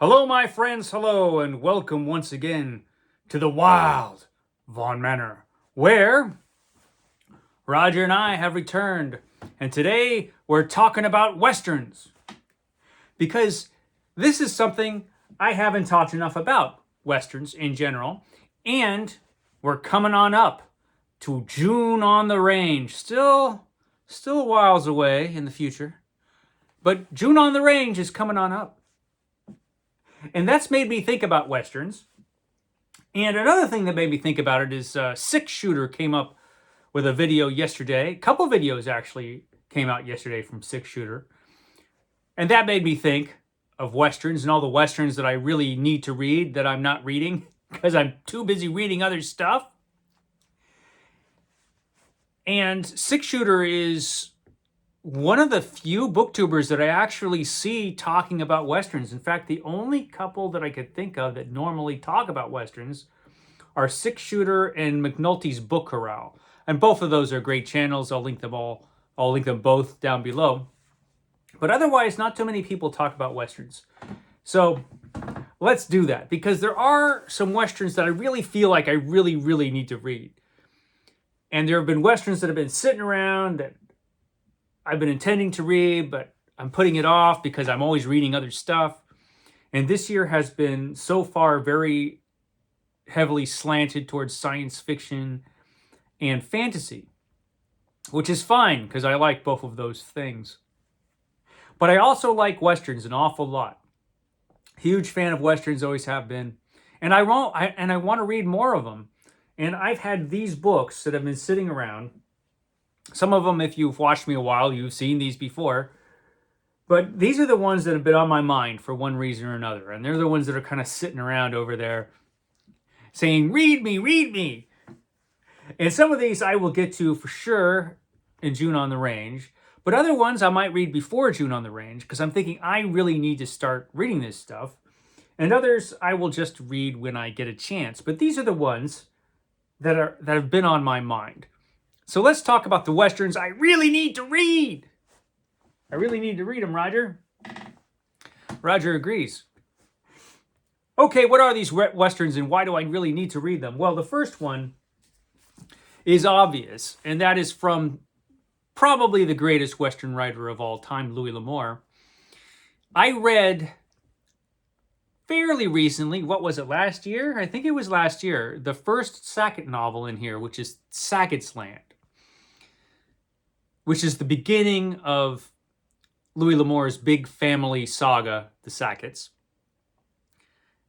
Hello, my friends, hello, and welcome once again to the wild Vaughn Manor, where Roger and I have returned, and today we're talking about Westerns, because this is something I haven't talked enough about, Westerns in general, and we're coming on up to June on the Range, still a whiles away in the future, but June on the Range is coming on up. And that's made me think about Westerns. And another thing that made me think about it is Six Shooter came up with a video yesterday. A couple videos actually came out yesterday from Six Shooter. And that made me think of Westerns and all the Westerns that I really need to read that I'm not reading because I'm too busy reading other stuff. And Six Shooter is one of the few booktubers that I actually see talking about Westerns. In fact, the only couple that I could think of that normally talk about Westerns are Six Shooter and McNulty's Book Corral. And both of those are great channels. I'll link them both down below. But otherwise, not too many people talk about Westerns. So let's do that, because there are some Westerns that I really feel like I really need to read. And there have been Westerns that have been sitting around that I've been intending to read, but I'm putting it off because I'm always reading other stuff. And this year has been so far very heavily slanted towards science fiction and fantasy, which is fine because I like both of those things. But I also like Westerns an awful lot. Huge fan of Westerns, always have been. And I want to read more of them. And I've had these books that have been sitting around. Some of them, if you've watched me a while, you've seen these before. But these are the ones that have been on my mind for one reason or another. And they're the ones that are kind of sitting around over there saying, read me, read me. And some of these I will get to for sure in June on the Range. But other ones I might read before June on the Range because I'm thinking I really need to start reading this stuff. And others I will just read when I get a chance. But these are the ones that have been on my mind. So let's talk about the Westerns I really need to read. I really need to read them, Roger. Roger agrees. Okay, what are these Westerns and why do I really need to read them? Well, the first one is obvious, and that is from probably the greatest Western writer of all time, Louis Lamore. I read fairly recently, what was it, last year? I think it was last year, the first Sackett novel in here, which is Sackett's Land, which is the beginning of Louis L'Amore's big family saga, The Sacketts.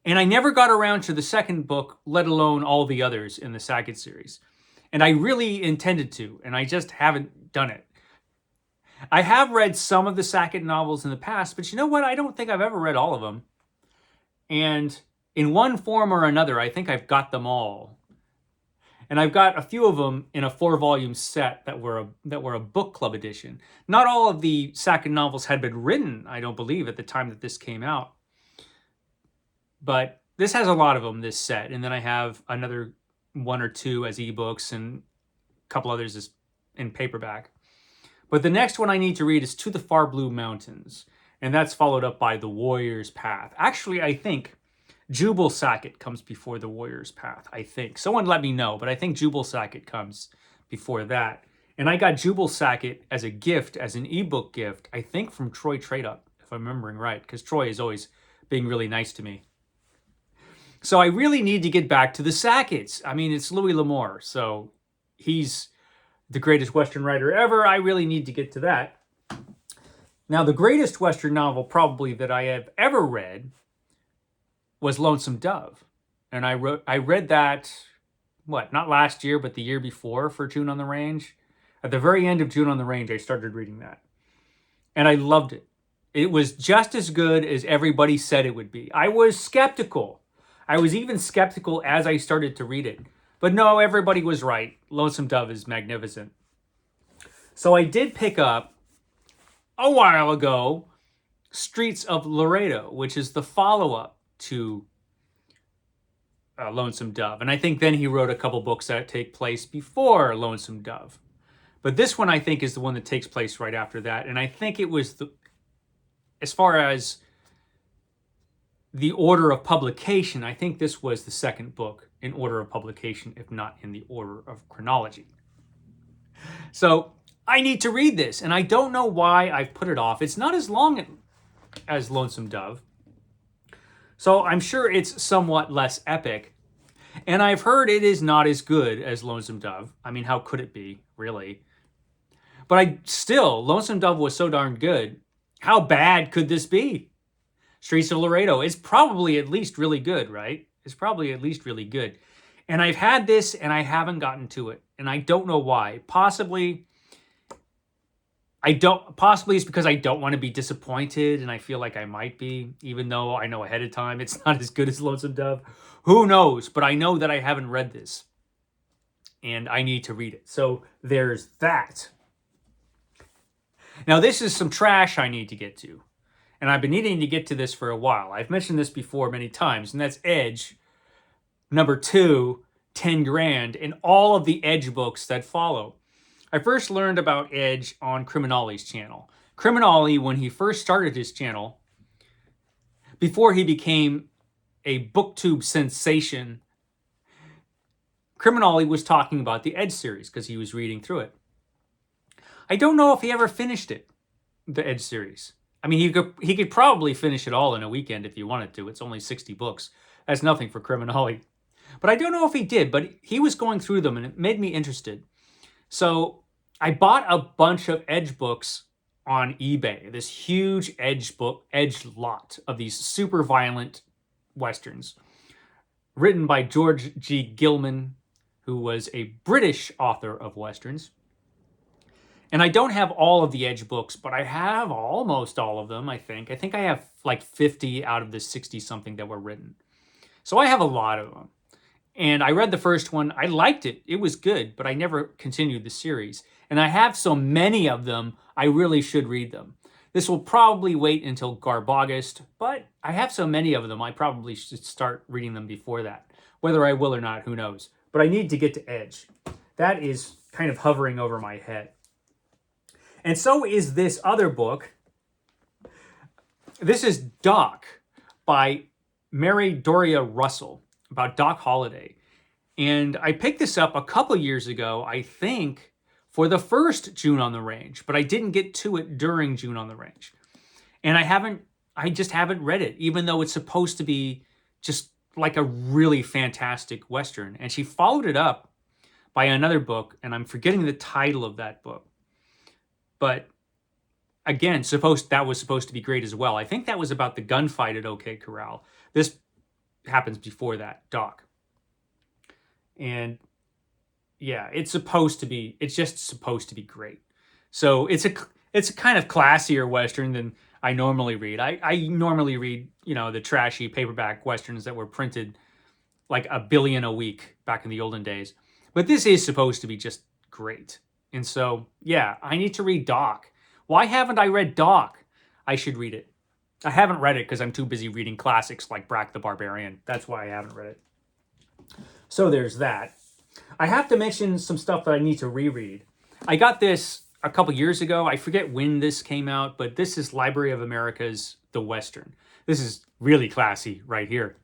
And I never got around to the second book, let alone all the others in the Sackett series. And I really intended to, and I just haven't done it. I have read some of the Sackett novels in the past, but you know what? I don't think I've ever read all of them. And in one form or another, I think I've got them all. And I've got a few of them in a 4-volume set that were a book club edition. Not all of the Sackett novels had been written, I don't believe, at the time that this came out. But this has a lot of them, this set. And then I have another one or two as ebooks and a couple others as in paperback. But the next one I need to read is To the Far Blue Mountains. And that's followed up by The Warrior's Path. Actually, I think Jubal Sackett comes before The Warrior's Path, I think. Someone let me know, but I think Jubal Sackett comes before that. And I got Jubal Sackett as a gift, as an ebook gift, I think from Troy Tradup, if I'm remembering right, because Troy is always being really nice to me. So I really need to get back to the Sacketts. I mean, it's Louis L'Amour, so he's the greatest Western writer ever. I really need to get to that. Now, the greatest Western novel probably that I have ever read was Lonesome Dove. And I read that, not last year, but the year before for June on the Range. At the very end of June on the Range, I started reading that. And I loved it. It was just as good as everybody said it would be. I was skeptical. I was even skeptical as I started to read it. But no, everybody was right. Lonesome Dove is magnificent. So I did pick up, a while ago, Streets of Laredo, which is the follow-up to Lonesome Dove. And I think then he wrote a couple books that take place before Lonesome Dove. But this one, I think, is the one that takes place right after that. And I think it was, as far as the order of publication, I think this was the second book in order of publication, if not in the order of chronology. So I need to read this, and I don't know why I've put it off. It's not as long as Lonesome Dove, so I'm sure it's somewhat less epic. And I've heard it is not as good as Lonesome Dove. I mean, how could it be, really? But Lonesome Dove was so darn good. How bad could this be? Streets of Laredo is probably at least really good, right? It's probably at least really good. And I've had this and I haven't gotten to it. And I don't know why. Possibly it's because I don't want to be disappointed, and I feel like I might be, even though I know ahead of time it's not as good as Lonesome Dove. Who knows? But I know that I haven't read this. And I need to read it. So there's that. Now this is some trash I need to get to. And I've been needing to get to this for a while. I've mentioned this before many times, and that's Edge, number 2, 10 grand, and all of the Edge books that follow. I first learned about Edge on CriminOlly's channel. CriminOlly, when he first started his channel, before he became a booktube sensation, CriminOlly was talking about the Edge series because he was reading through it. I don't know if he ever finished it, the Edge series. I mean, he could probably finish it all in a weekend if he wanted to. It's only 60 books. That's nothing for CriminOlly. But I don't know if he did, but he was going through them and it made me interested. So I bought a bunch of Edge books on eBay, this huge Edge lot of these super violent Westerns, written by George G. Gilman, who was a British author of Westerns. And I don't have all of the Edge books, but I have almost all of them, I think. I think I have like 50 out of the 60-something that were written. So I have a lot of them. And I read the first one. I liked it. It was good, but I never continued the series. And I have so many of them, I really should read them. This will probably wait until August, but I have so many of them, I probably should start reading them before that. Whether I will or not, who knows. But I need to get to Edge. That is kind of hovering over my head. And so is this other book. This is Doc by Mary Doria Russell, about Doc Holliday. And I picked this up a couple years ago, I think, for the first June on the Range, but I didn't get to it during June on the Range. And I just haven't read it, even though it's supposed to be just like a really fantastic Western. And she followed it up by another book, and I'm forgetting the title of that book. But again, that was supposed to be great as well. I think that was about the gunfight at OK Corral. This happens before that, Doc. And yeah, it's just supposed to be great. So it's a kind of classier Western than I normally read. I normally read, the trashy paperback Westerns that were printed like a billion a week back in the olden days. But this is supposed to be just great. And so, yeah, I need to read Doc. Why haven't I read Doc? I should read it. I haven't read it because I'm too busy reading classics like Brack the Barbarian. That's why I haven't read it. So there's that. I have to mention some stuff that I need to reread. I got this a couple years ago. I forget when this came out, but this is Library of America's The Western. This is really classy right here.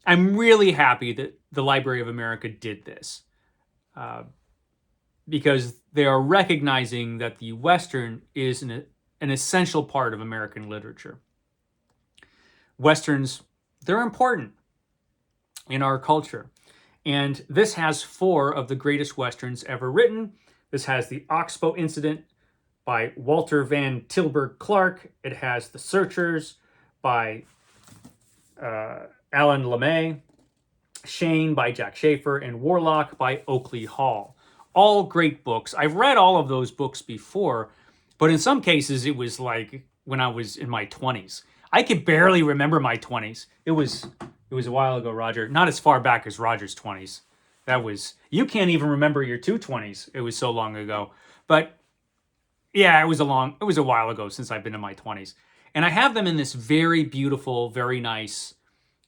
I'm really happy that the Library of America did this. Because they are recognizing that the Western is an essential part of American literature. Westerns, they're important in our culture. And this has 4 of the greatest Westerns ever written. This has the Oxbow Incident by Walter Van Tilburg Clark. It has The Searchers by Alan LeMay, Shane by Jack Schaefer, and Warlock by Oakley Hall. All great books. I've read all of those books before, but in some cases it was like when I was in my 20s. I could barely remember my 20s. It was a while ago, Roger. Not as far back as Roger's 20s. You can't even remember your 220s. It was so long ago. But yeah, it was a while ago since I've been in my 20s. And I have them in this very beautiful, very nice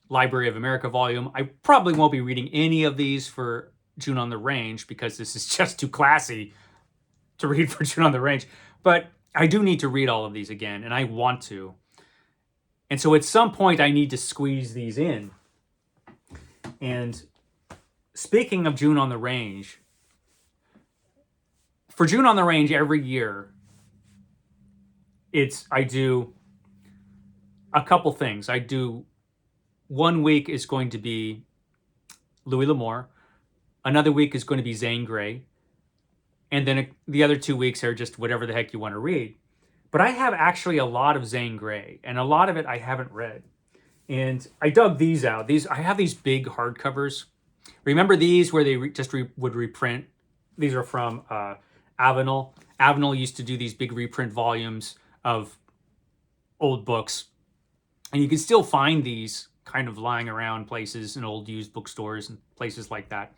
Library of America volume. I probably won't be reading any of these for June on the Range because this is just too classy to read for June on the Range. But I do need to read all of these again, and I want to. And so at some point I need to squeeze these in. And speaking of June on the Range, for June on the Range every year, I do a couple things. I do 1 week is going to be Louis Lamore. Another week is going to be Zane Grey. And then the other 2 weeks are just whatever the heck you want to read. But I have actually a lot of Zane Grey, and a lot of it I haven't read. And I dug these out. I have these big hardcovers. Remember these where they would reprint? These are from Avenel. Avenel used to do these big reprint volumes of old books. And you can still find these kind of lying around places in old used bookstores and places like that.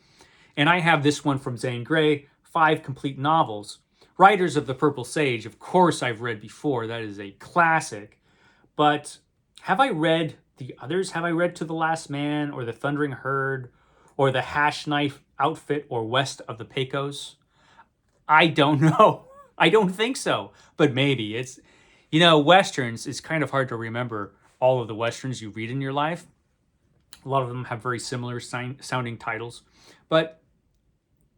And I have this one from Zane Grey, 5 complete novels. Riders of the Purple Sage, of course I've read before. That is a classic. But have I read the others? Have I read To the Last Man or The Thundering Herd or The Hash Knife Outfit or West of the Pecos? I don't know. I don't think so. But maybe. It's, Westerns, it's kind of hard to remember all of the Westerns you read in your life. A lot of them have very similar sounding titles. But,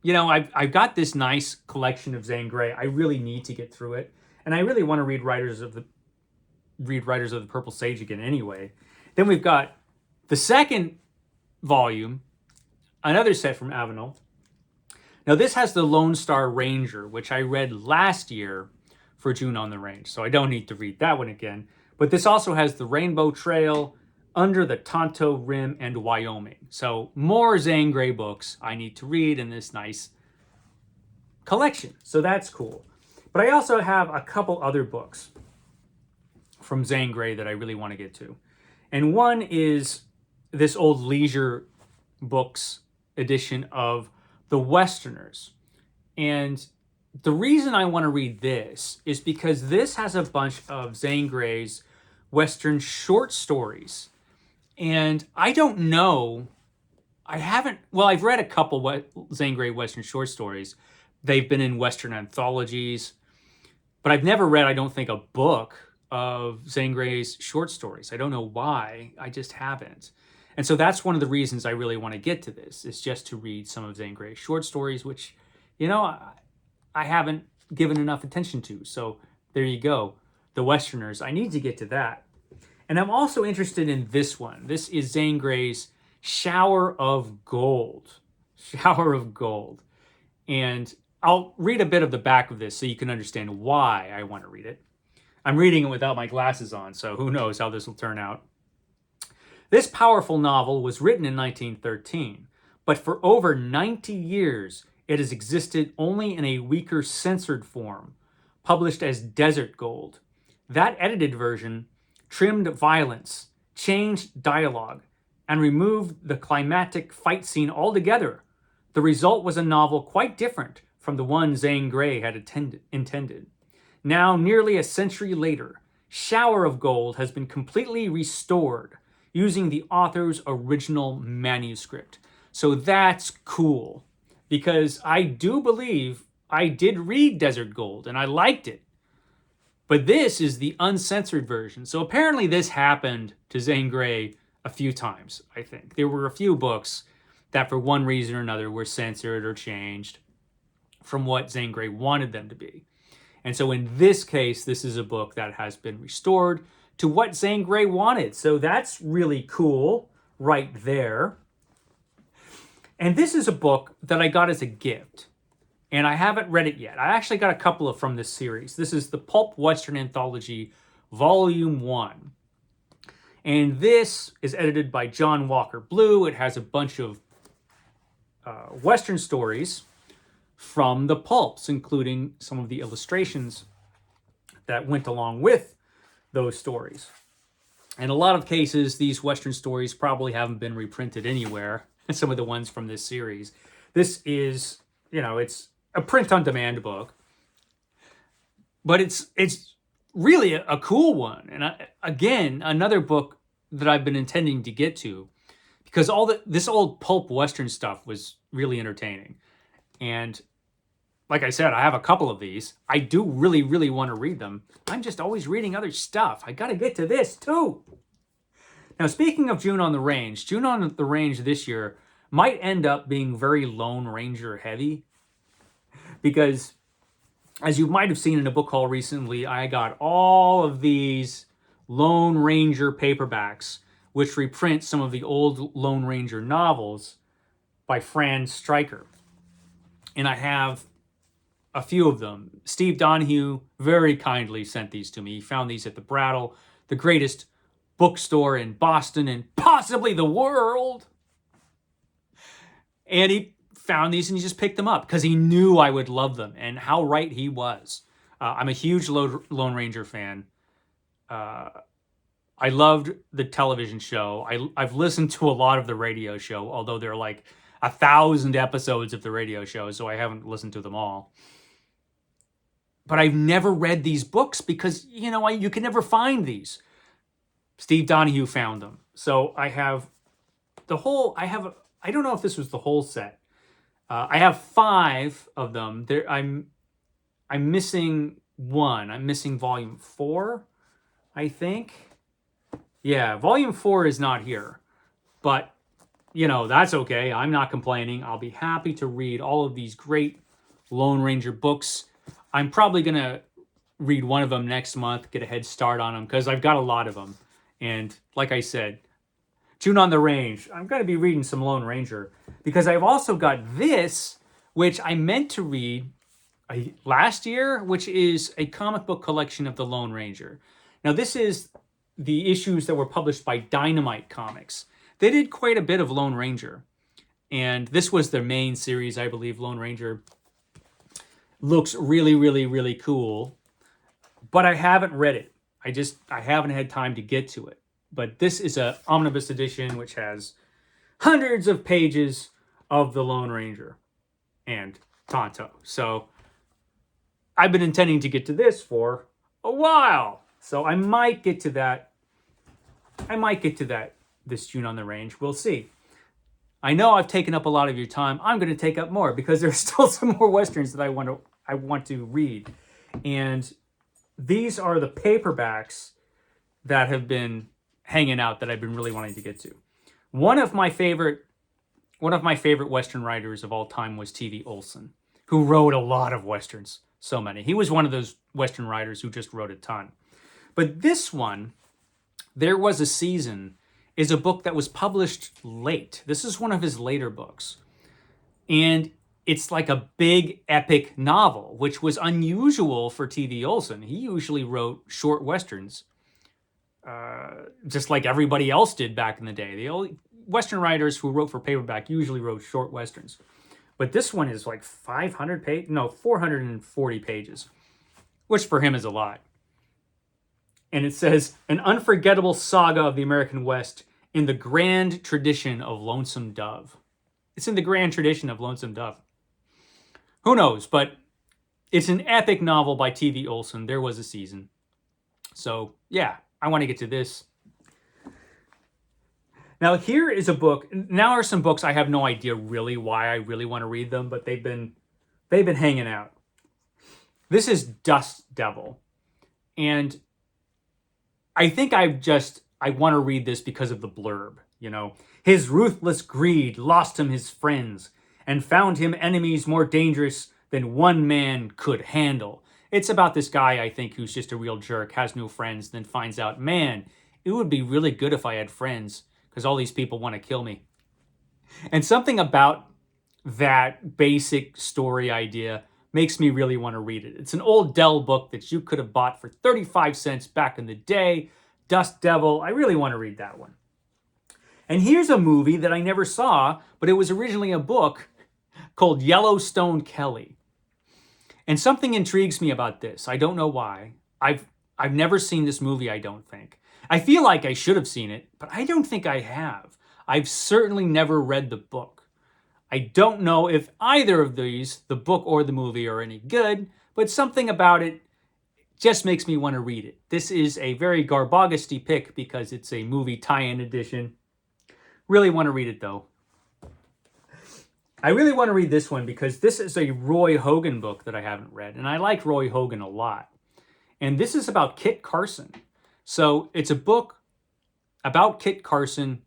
I've got this nice collection of Zane Grey. I really need to get through it. And I really want to read Riders of the Purple Sage again anyway. Then we've got the second volume, another set from Avenel. Now this has the Lone Star Ranger, which I read last year for June on the Range. So I don't need to read that one again. But this also has the Rainbow Trail, Under the Tonto Rim, and Wyoming. So more Zane Grey books I need to read in this nice collection. So that's cool. But I also have a couple other books from Zane Grey that I really want to get to. And one is this old leisure books edition of The Westerners. And the reason I want to read this is because this has a bunch of Zane Grey's Western short stories. And I don't know, I've read a couple Zane Grey Western short stories. They've been in Western anthologies, but I've never read, I don't think, a book of Zane Grey's short stories. I don't know why, I just haven't. And so that's one of the reasons I really want to get to this, is just to read some of Zane Grey's short stories, which, I haven't given enough attention to. So there you go. The Westerners, I need to get to that. And I'm also interested in this one. This is Zane Grey's Shower of Gold. Shower of Gold. And I'll read a bit of the back of this so you can understand why I want to read it. I'm reading it without my glasses on, so who knows how this will turn out. This powerful novel was written in 1913, but for over 90 years, it has existed only in a weaker censored form, published as Desert Gold. That edited version trimmed violence, changed dialogue, and removed the climactic fight scene altogether. The result was a novel quite different from the one Zane Grey had intended. Now, nearly a century later, Shower of Gold has been completely restored using the author's original manuscript. So that's cool, because I do believe I did read Desert Gold and I liked it. But this is the uncensored version. So apparently this happened to Zane Grey a few times, I think. There were a few books that for one reason or another were censored or changed from what Zane Grey wanted them to be. And so in this case, this is a book that has been restored to what Zane Grey wanted. So that's really cool right there. And this is a book that I got as a gift. And I haven't read it yet. I actually got a couple from this series. This is the Pulp Western Anthology, Volume 1. And this is edited by John Walker Blue. It has a bunch of Western stories from the pulps, including some of the illustrations that went along with those stories. In a lot of cases, these Western stories probably haven't been reprinted anywhere, some of the ones from this series. This is, it's a print-on-demand book, but it's really a cool one. And again, another book that I've been intending to get to, because this old pulp Western stuff was really entertaining. And like I said, I have a couple of these. I do really, really want to read them. I'm just always reading other stuff. I got to get to this too. Now, speaking of June on the Range, June on the Range this year might end up being very Lone Ranger heavy because, as you might have seen in a book haul recently, I got all of these Lone Ranger paperbacks, which reprint some of the old Lone Ranger novels by Franz Stryker. And I have a few of them. Steve Donoghue very kindly sent these to me. He found these at the Brattle, the greatest bookstore in Boston and possibly the world. And he found these and he just picked them up because he knew I would love them, and how right he was. I'm a huge Lone Ranger fan. I loved the television show. I've listened to a lot of the radio show, although there are like 1,000 episodes of the radio show, so I haven't listened to them all. But I've never read these books because, you know, you can never find these. Steve Donoghue found them. So I have the whole, I don't know if this was the whole set. I have 5 of them. I'm missing one. I'm missing volume 4, I think. Yeah, volume 4 is not here. But, you know, that's okay. I'm not complaining. I'll be happy to read all of these great Lone Ranger books. I'm probably going to read one of them next month, get a head start on them, because I've got a lot of them. And like I said, June on the Range, I'm going to be reading some Lone Ranger, because I've also got this, which I meant to read last year, which is a comic book collection of the Lone Ranger. Now, this is the issues that were published by Dynamite Comics. They did quite a bit of Lone Ranger, and this was their main series, I believe. Lone Ranger looks really, really, really cool, but I haven't read it. I haven't had time to get to it. But this is a omnibus edition, which has hundreds of pages of the Lone Ranger and Tonto. So I've been intending to get to this for a while. So I might get to that. This June on the Range. We'll see. I know I've taken up a lot of your time. I'm going to take up more because there's still some more Westerns that I want to read. And these are the paperbacks that have been hanging out that I've been really wanting to get to. One of my favorite Western writers of all time was T.V. Olson, who wrote a lot of Westerns. So many. He was one of those Western writers who just wrote a ton. But this one, There Was a Season, is a book that was published late. This is one of his later books. And it's like a big epic novel, which was unusual for T.V. Olson. He usually wrote short Westerns, just like everybody else did back in the day. The only Western writers who wrote for paperback usually wrote short Westerns. But this one is like 440 pages, which for him is a lot. And it says, an unforgettable saga of the American West in the grand tradition of Lonesome Dove. It's in the grand tradition of Lonesome Dove. Who knows? But it's an epic novel by T.V. Olson. There Was a Season. So, yeah, I want to get to this. Now, here is a book. Now are some books I have no idea really why I really want to read them, but they've been hanging out. This is Dust Devil. And I think I want to read this because of the blurb, you know. His ruthless greed lost him his friends and found him enemies more dangerous than one man could handle. It's about this guy, I think, who's just a real jerk, has no friends, then finds out, man, it would be really good if I had friends because all these people want to kill me. And something about that basic story idea makes me really want to read it. It's an old Dell book that you could have bought for 35 cents back in the day. Dust Devil. I really want to read that one. And here's a movie that I never saw, but it was originally a book called Yellowstone Kelly. And something intrigues me about this. I don't know why. I've never seen this movie, I don't think. I feel like I should have seen it, but I don't think I have. I've certainly never read the book. I don't know if either of these, the book or the movie, are any good, but something about it just makes me want to read it. This is a very Garbagusty pick because it's a movie tie-in edition. Really want to read it, though. I really want to read this one because this is a Roy Hogan book that I haven't read, and I like Roy Hogan a lot. And this is about Kit Carson. So it's a book about Kit Carson,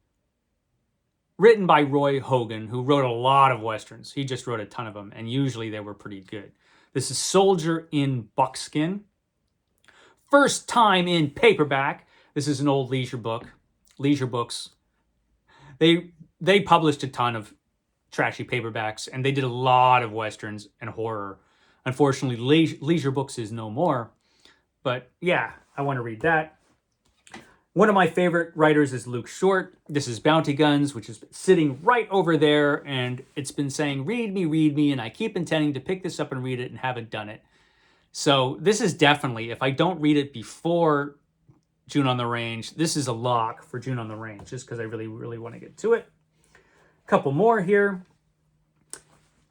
written by Roy Hogan, who wrote a lot of Westerns. He just wrote a ton of them, and usually they were pretty good. This is Soldier in Buckskin. First time in paperback. This is an old leisure books. They published a ton of trashy paperbacks, and they did a lot of Westerns and horror. Unfortunately, leisure books is no more. But yeah, I want to read that. One of my favorite writers is Luke Short. This is Bounty Guns, which is sitting right over there, and it's been saying, read me, and I keep intending to pick this up and read it and haven't done it. So this is definitely, if I don't read it before June on the Range, this is a lock for June on the Range, just because I really, really want to get to it. A couple more here.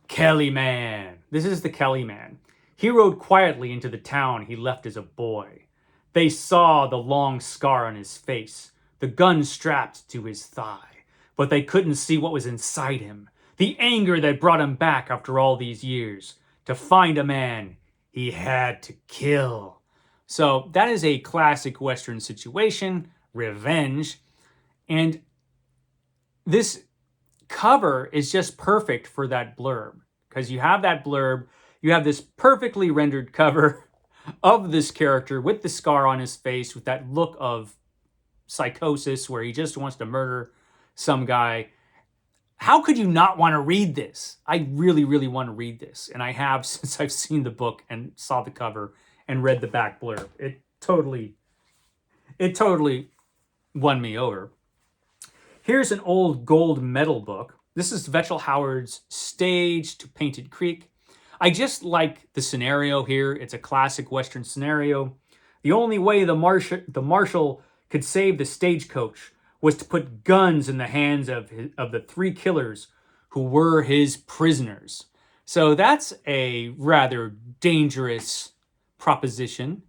Kellyman. This is the Kellyman. He rode quietly into the town he left as a boy. They saw the long scar on his face, the gun strapped to his thigh, but they couldn't see what was inside him, the anger that brought him back after all these years. To find a man he had to kill. So that is a classic Western situation, revenge. And this cover is just perfect for that blurb, because you have that blurb, you have this perfectly rendered cover of this character with the scar on his face, with that look of psychosis where he just wants to murder some guy. How could you not want to read this? I really, really want to read this. And I have since I've seen the book and saw the cover and read the back blurb. It totally won me over. Here's an old gold medal book. This is Vetchel Howard's Stage to Painted Creek. I just like the scenario here. It's a classic Western scenario. The only way the marshal could save the stagecoach was to put guns in the hands of the three killers who were his prisoners. So that's a rather dangerous proposition.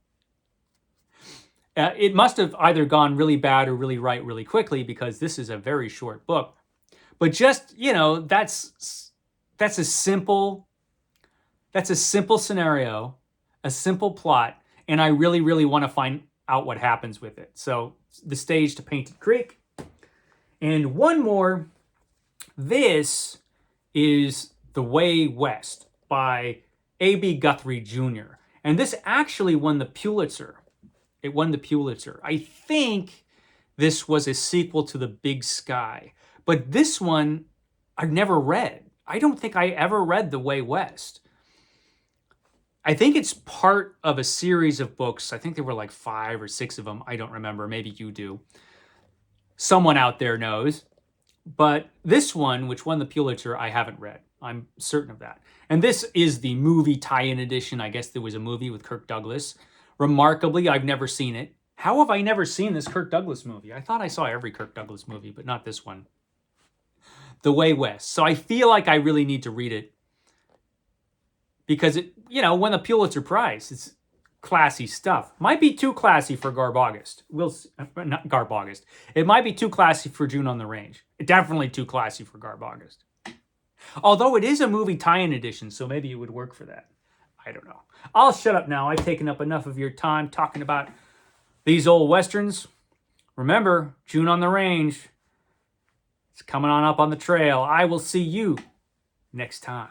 It must have either gone really bad or really right really quickly, because this is a very short book. But just, that's a simple scenario, a simple plot, and I really, really want to find out what happens with it. So, the Stage to Painted Creek. And one more. This is The Way West by A.B. Guthrie Jr. And this actually won the Pulitzer. It won the Pulitzer. I think this was a sequel to The Big Sky. But this one, I've never read. I don't think I ever read The Way West. I think it's part of a series of books. I think there were like 5 or 6 of them. I don't remember. Maybe you do. Someone out there knows. But this one, which won the Pulitzer, I haven't read. I'm certain of that. And this is the movie tie-in edition. I guess there was a movie with Kirk Douglas. Remarkably, I've never seen it. How have I never seen this Kirk Douglas movie? I thought I saw every Kirk Douglas movie, but not this one. The Way West. So I feel like I really need to read it, because it, won the Pulitzer Prize. It's classy stuff. Might be too classy for Garb August. Not Garb August. It might be too classy for June on the Range. Definitely too classy for Garb August. Although it is a movie tie-in edition, so maybe it would work for that. I don't know. I'll shut up now. I've taken up enough of your time talking about these old Westerns. Remember, June on the Range. It's coming on up on the trail. I will see you next time.